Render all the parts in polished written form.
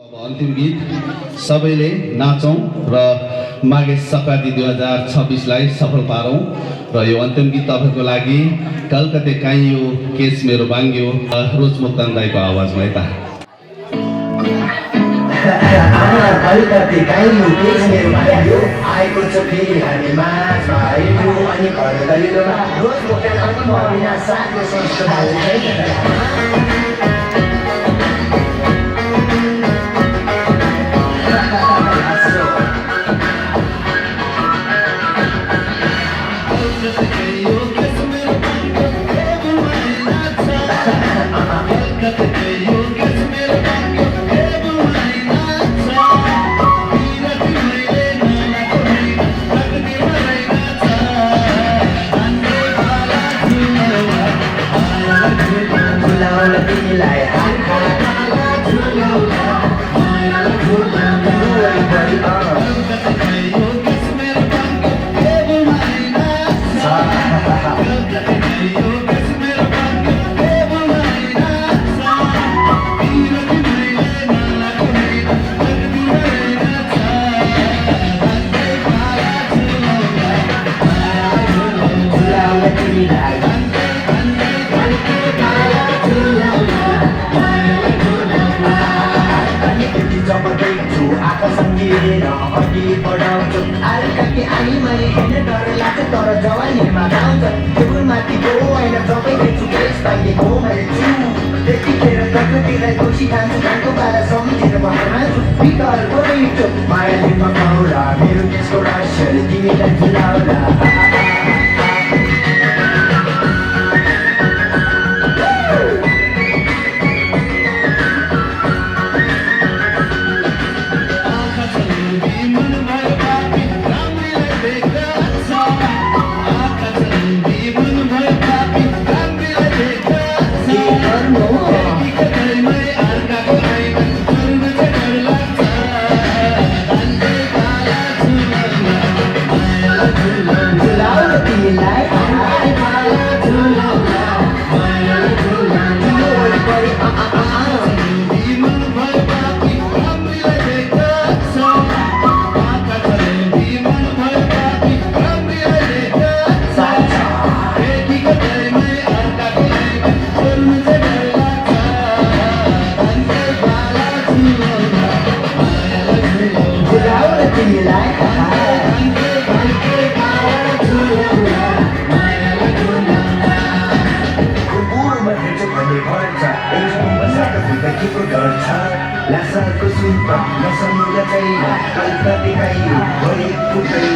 अब अन्तिम गीत सबैले नाचौँ र माघे सङ्क्रान्ति 2026लाई सफल पारौँ र यो अन्तिम गीत तपाईँको लागि कलकत्ते काइयो केस मेरो बाङ्ग्यो रोज मुक्तान दाईको आवाजमा यता कलकत्ते काइयो केस मेरो बाङ्ग्यो आएको छ फेरि हामी माझमा आइयो अनि घर दैलोमा रोज मुक्तान अनि मरिना साथको संस्कार तर जवानीमा गाउँछ त्यो माथिको होइन सबै देख्छु केस पाइएको मैले छु त्यतिखेर प्रकृतिलाई दोषी ठान्छु कानको बाला सम्झेर भर्मान्छु विकल्प रहेछ मायाले पकाउला मेरो त्यसको रहस्यले तिमीलाई झुलाउला Lasaku sumpah, masa muda China, Kalikat kayu, boleh putri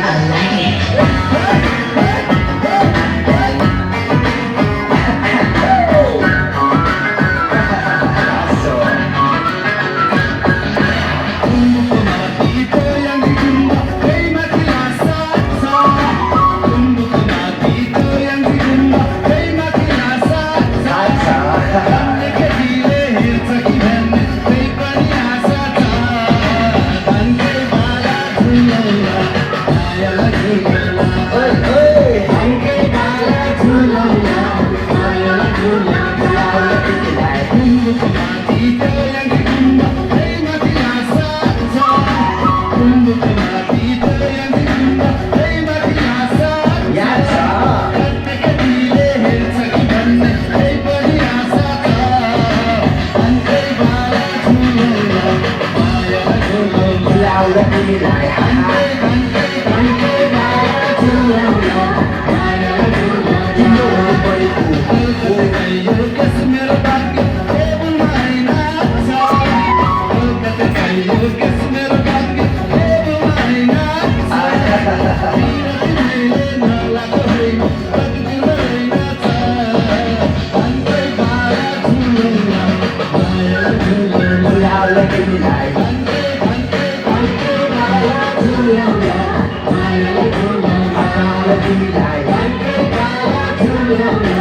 Like